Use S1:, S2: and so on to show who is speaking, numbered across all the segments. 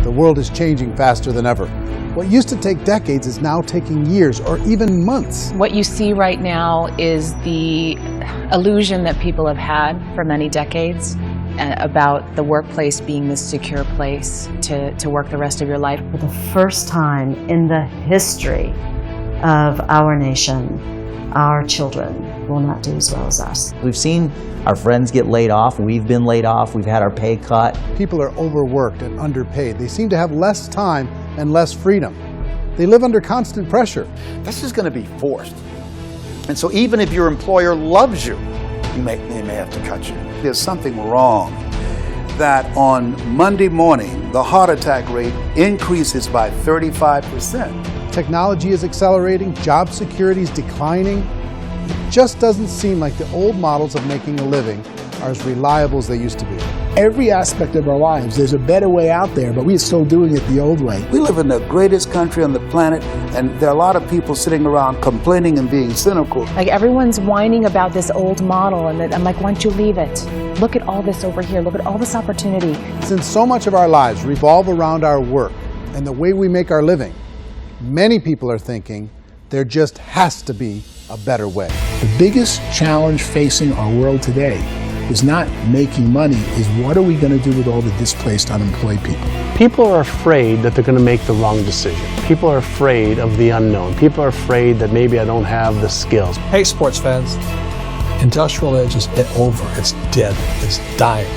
S1: The world is changing faster than ever. What used to take decades is now taking years or even months.
S2: What you see right now is the illusion that people have had for many decades about the workplace being this secure place to work the rest of your life.
S3: For the first time in the history of our nation, our children will not do as well as us.
S4: We've seen our friends get laid off. We've been laid off. We've had our pay cut.
S1: People are overworked and underpaid. They seem to have less time and less freedom. They live under constant pressure.
S5: This is going to be forced. And so even if your employer loves you, they may have to cut you. There's something wrong that on Monday morning, the heart attack rate increases by 35%.
S1: Technology is accelerating, job security is declining. It just doesn't seem like the old models of making a living are as reliable as they used to be.
S6: Every aspect of our lives, there's a better way out there, but we're still doing it the old way.
S5: We live in the greatest country on the planet, and there are a lot of people sitting around complaining and being cynical.
S2: Like everyone's whining about this old model, and I'm like, why don't you leave it? Look at all this over here. Look at all this opportunity.
S1: Since so much of our lives revolve around our work and the way we make our living, many people are thinking there just has to be a better way.
S6: The biggest challenge facing our world today is not making money, is what are we going to do with all the displaced, unemployed people?
S7: People are afraid that they're going to make the wrong decision. People are afraid of the unknown. People are afraid that maybe I don't have the skills.
S8: Hey, sports fans, industrial age is over. It's dead. It's dying.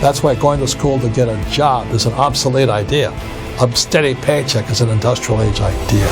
S8: That's why going to school to get a job is an obsolete idea. A steady paycheck is an industrial age idea.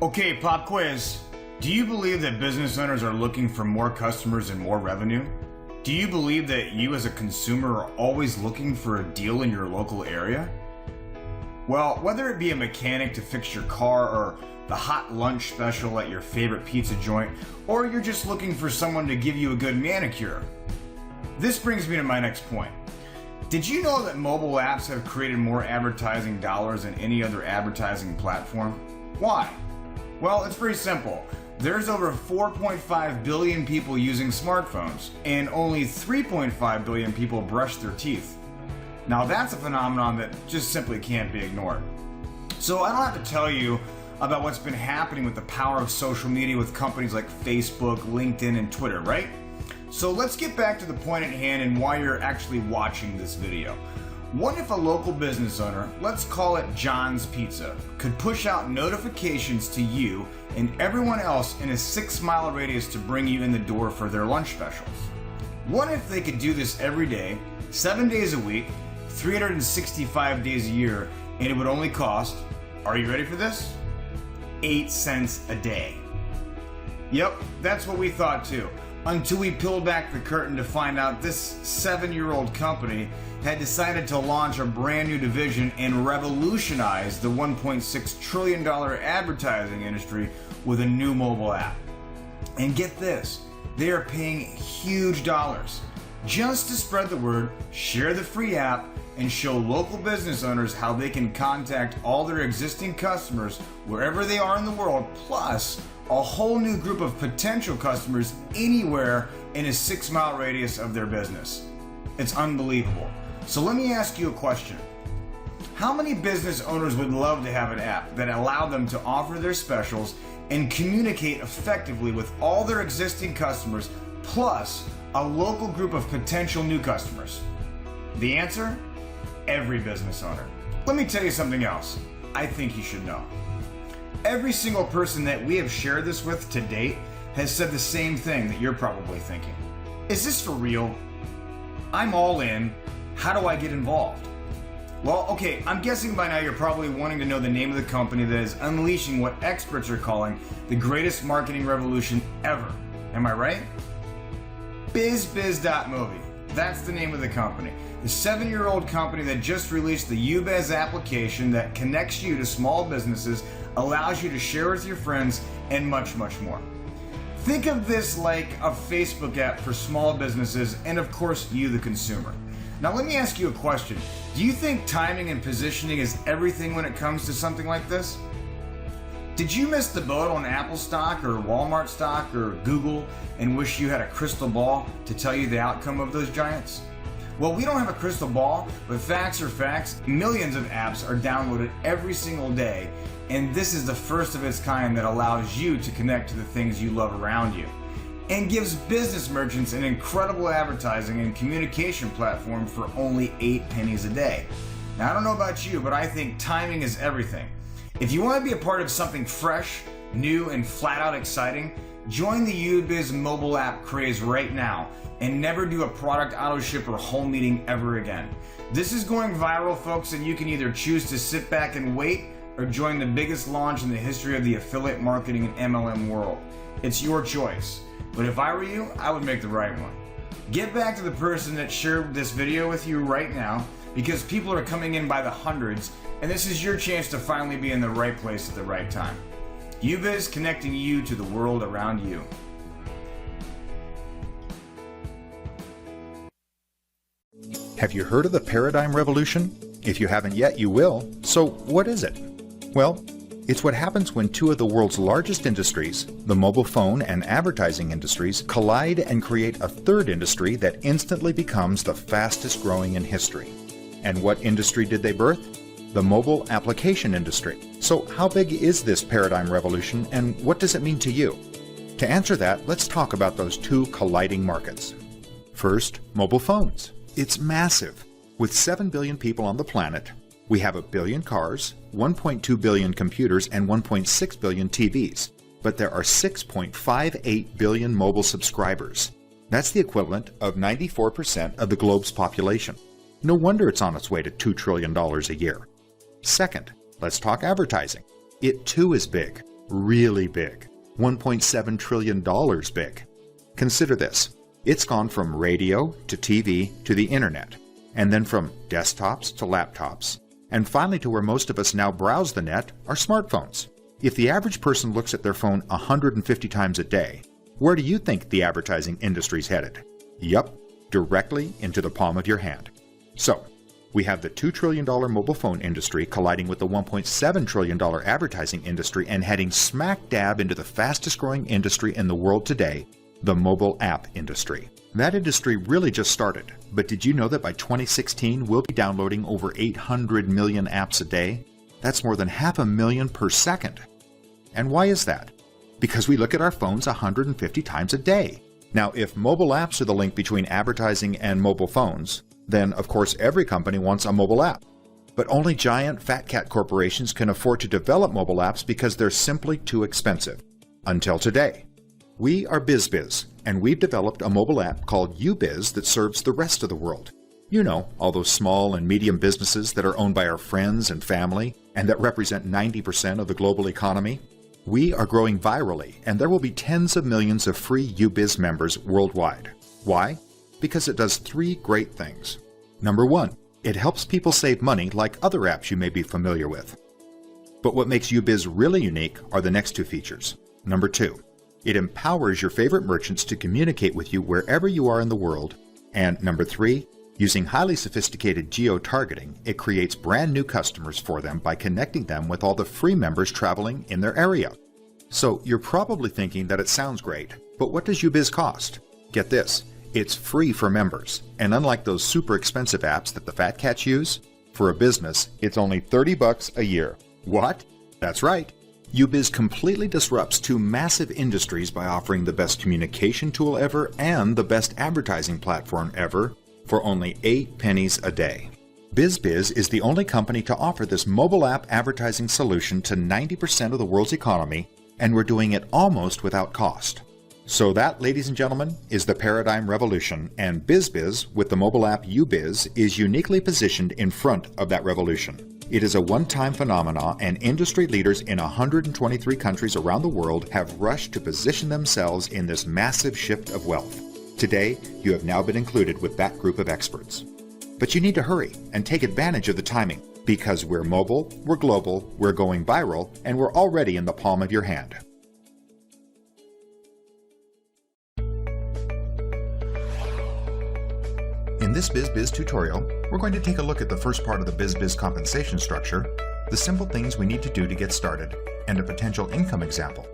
S9: Okay, pop quiz. Do you believe that business owners are looking for more customers and more revenue? Do you believe that you as a consumer are always looking for a deal in your local area? Well, whether it be a mechanic to fix your car or the hot lunch special at your favorite pizza joint, or you're just looking for someone to give you a good manicure. This brings me to my next point. Did you know that mobile apps have created more advertising dollars than any other advertising platform? Why? Well, it's very simple. There's over 4.5 billion people using smartphones, and only 3.5 billion people brush their teeth. Now that's a phenomenon that just simply can't be ignored. So I don't have to tell you about what's been happening with the power of social media with companies like Facebook, LinkedIn, and Twitter, right? So let's get back to the point at hand and why you're actually watching this video. What if a local business owner, let's call it John's Pizza, could push out notifications to you and everyone else in a 6-mile radius to bring you in the door for their lunch specials? What if they could do this every day, 7 days a week, 365 days a year, and it would only cost, are you ready for this? 8 cents a day. Yep, that's what we thought too. until we peeled back the curtain to find out this 7-year-old company had decided to launch a brand new division and revolutionize the $1.6 trillion advertising industry with a new mobile app. And get this, they are paying huge dollars just to spread the word, share the free app, and show local business owners how they can contact all their existing customers wherever they are in the world, plus a whole new group of potential customers anywhere in a 6-mile radius of their business. It's unbelievable. So let me ask you a question. How many business owners would love to have an app that allowed them to offer their specials and communicate effectively with all their existing customers, plus a local group of potential new customers? The answer? Every business owner. Let me tell you something else I think you should know. Every single person that we have shared this with to date has said the same thing that you're probably thinking. Is this for real? I'm all in. How do I get involved? Well, okay, I'm guessing by now you're probably wanting to know the name of the company that is unleashing what experts are calling the greatest marketing revolution ever. Am I right? BizBiz.movie. That's the name of the company. The 7-year-old company that just released the UBiz application that connects you to small businesses, allows you to share with your friends, and much, much more. Think of this like a Facebook app for small businesses and, of course, you, the consumer. Now, let me ask you a question. Do you think timing and positioning is everything when it comes to something like this? Did you miss the boat on Apple stock or Walmart stock or Google and wish you had a crystal ball to tell you the outcome of those giants? Well, we don't have a crystal ball, but facts are facts. Millions of apps are downloaded every single day, and this is the first of its kind that allows you to connect to the things you love around you, and gives business merchants an incredible advertising and communication platform for only 8 pennies a day. Now, I don't know about you, but I think timing is everything. If you want to be a part of something fresh, new, and flat out exciting, join the UBiz mobile app craze right now and never do a product auto ship or home meeting ever again. This is going viral, folks, and you can either choose to sit back and wait or join the biggest launch in the history of the affiliate marketing and MLM world. It's your choice. But if I were you, I would make the right one. Get back to the person that shared this video with you right now, because people are coming in by the hundreds, and this is your chance to finally be in the right place at the right time. UBiz, connecting you to the world around you.
S10: Have you heard of the paradigm revolution? If you haven't yet, you will. So what is it? Well, it's what happens when two of the world's largest industries, the mobile phone and advertising industries, collide and create a third industry that instantly becomes the fastest growing in history. And what industry did they birth? The mobile application industry. So how big is this paradigm revolution, and what does it mean to you? To answer that, let's talk about those two colliding markets. First, mobile phones. It's massive. With 7 billion people on the planet, we have 1 billion cars, 1.2 billion computers, and 1.6 billion TVs. But there are 6.58 billion mobile subscribers. That's the equivalent of 94% of the globe's population. No wonder it's on its way to $2 trillion a year. Second, let's talk advertising. It too is big, really big, $1.7 trillion big. Consider this. It's gone from radio to TV to the internet, and then from desktops to laptops, and finally to where most of us now browse the net, our smartphones. If the average person looks at their phone 150 times a day, where do you think the advertising industry's headed? Yup, directly into the palm of your hand. So, we have the $2 trillion mobile phone industry colliding with the $1.7 trillion advertising industry and heading smack dab into the fastest growing industry in the world today, the mobile app industry. That industry really just started, but did you know that by 2016 we'll be downloading over 800 million apps a day? That's more than 500,000 per second. And why is that? Because we look at our phones 150 times a day. Now, if mobile apps are the link between advertising and mobile phones, then of course every company wants a mobile app. But only giant fat cat corporations can afford to develop mobile apps because they're simply too expensive. Until today. We are BizBiz, and we've developed a mobile app called UBiz that serves the rest of the world. You know, all those small and medium businesses that are owned by our friends and family, and that represent 90% of the global economy. We are growing virally, and there will be tens of millions of free UBiz members worldwide. Why? Because it does 3 great things. Number 1, it helps people save money like other apps you may be familiar with. But what makes UBiz really unique are the next 2 features. Number 2, it empowers your favorite merchants to communicate with you wherever you are in the world. And number 3, using highly sophisticated geo-targeting, it creates brand new customers for them by connecting them with all the free members traveling in their area. So you're probably thinking that it sounds great, but what does UBiz cost? Get this, it's free for members, and unlike those super expensive apps that the fat cats use, for a business, it's only $30 a year. What? That's right. UBiz completely disrupts 2 massive industries by offering the best communication tool ever and the best advertising platform ever for only 8 pennies a day. BizBiz is the only company to offer this mobile app advertising solution to 90% of the world's economy, and we're doing it almost without cost. So that, ladies and gentlemen, is the paradigm revolution, and BizBiz, with the mobile app UBiz, is uniquely positioned in front of that revolution. It is a one-time phenomenon, and industry leaders in 123 countries around the world have rushed to position themselves in this massive shift of wealth. Today, you have now been included with that group of experts. But you need to hurry and take advantage of the timing, because we're mobile, we're global, we're going viral, and we're already in the palm of your hand. In this BizBiz tutorial, we're going to take a look at the first part of the BizBiz compensation structure, the simple things we need to do to get started, and a potential income example.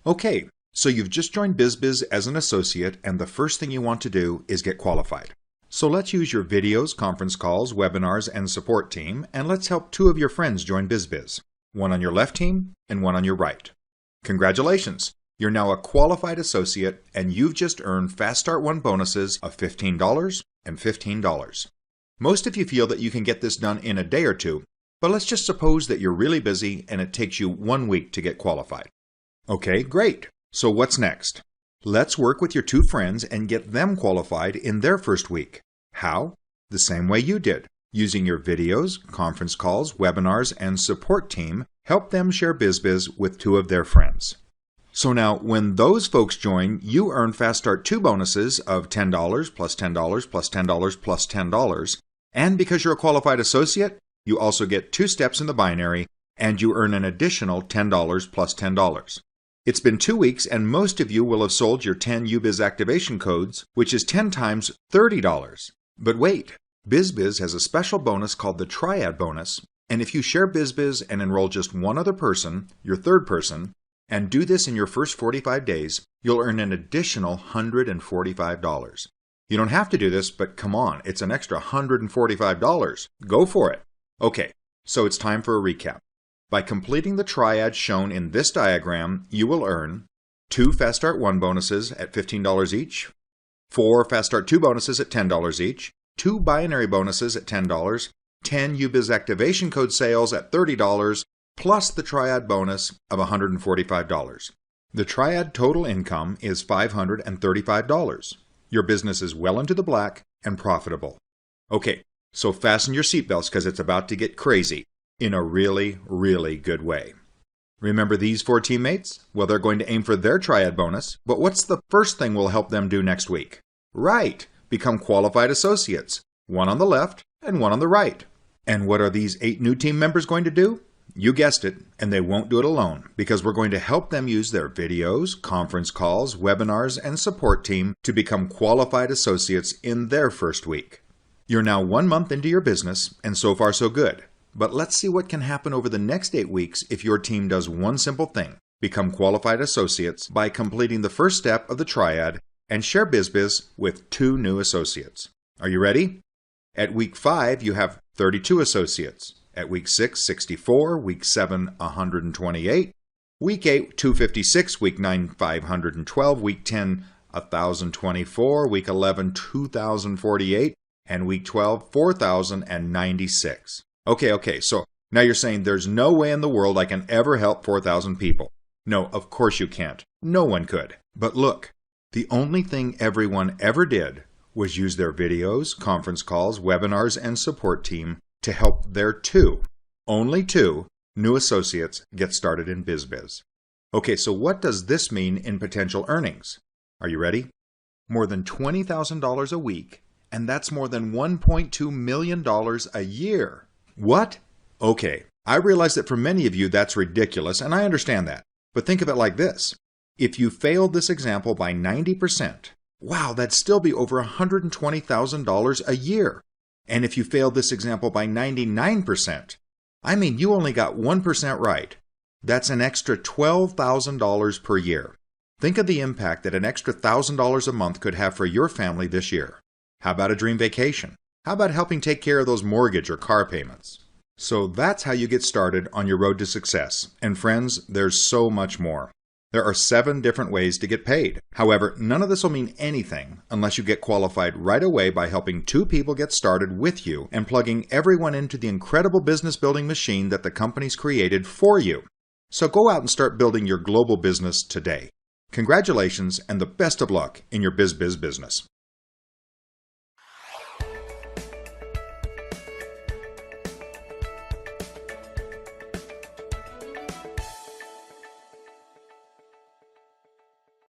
S10: Okay, so you've just joined BizBiz as an associate, and the first thing you want to do is get qualified. So let's use your videos, conference calls, webinars, and support team, and let's help 2 of your friends join BizBiz, one on your left team and one on your right. Congratulations! You're now a qualified associate, and you've just earned Fast Start 1 bonuses of $15 and $15. Most of you feel that you can get this done in a day or 2, but let's just suppose that you're really busy and it takes you 1 week to get qualified. Okay, great. So what's next? Let's work with your 2 friends and get them qualified in their first week. How? The same way you did. Using your videos, conference calls, webinars, and support team, help them share BizBiz with 2 of their friends. So now, when those folks join, you earn Fast Start 2 bonuses of $10 plus $10 plus $10 plus $10. And because you're a qualified associate, you also get 2 steps in the binary, and you earn an additional $10 plus $10. It's been 2 weeks, and most of you will have sold your 10 UBiz activation codes, which is 10 times $30. But wait, BizBiz has a special bonus called the Triad bonus, and if you share BizBiz and enroll just 1 other person, your 3rd person, and do this in your first 45 days, you'll earn an additional $145. You don't have to do this, but come on, it's an extra $145. Go for it. Okay, so it's time for a recap. By completing the triad shown in this diagram, you will earn 2 Fast Start 1 bonuses at $15 each, 4 Fast Start 2 bonuses at $10 each, 2 binary bonuses at $10, 10 UBiz activation code sales at $30, plus the Triad bonus of $145. The Triad total income is $535. Your business is well into the black and profitable. Okay, so fasten your seatbelts because it's about to get crazy in a really, really good way. Remember these 4 teammates? Well, they're going to aim for their Triad bonus, but what's the first thing we'll help them do next week? Right, become qualified associates, 1 on the left and 1 on the right. And what are these 8 new team members going to do? You guessed it, and they won't do it alone, because we're going to help them use their videos, conference calls, webinars, and support team to become qualified associates in their first week. You're now 1 month into your business, and so far so good. But let's see what can happen over the next 8 weeks if your team does one simple thing: become qualified associates by completing the first step of the triad and share BizBiz with 2 new associates. Are you ready? At week 5, you have 32 associates. At week 6, 64, week 7, 128, week 8, 256, week 9, 512, week 10, 1,024, week 11, 2,048, and week 12, 4,096. Okay, so now you're saying there's no way in the world I can ever help 4,000 people. No, of course you can't. No one could. But look, the only thing everyone ever did was use their videos, conference calls, webinars, and support team to help their 2, only 2, new associates get started in BizBiz. Okay, so what does this mean in potential earnings? Are you ready? More than $20,000 a week, and that's more than $1.2 million a year. What? Okay, I realize that for many of you that's ridiculous, and I understand that. But think of it like this. If you failed this example by 90%, wow, that'd still be over $120,000 a year. And if you failed this example by 99%, I mean, you only got 1% right. That's an extra $12,000 per year. Think of the impact that an extra $1,000 a month could have for your family this year. How about a dream vacation? How about helping take care of those mortgage or car payments? So that's how you get started on your road to success. And friends, there's so much more. There are 7 different ways to get paid. However, none of this will mean anything unless you get qualified right away by helping 2 people get started with you and plugging everyone into the incredible business building machine that the company's created for you. So go out and start building your global business today. Congratulations and the best of luck in your BizBiz business.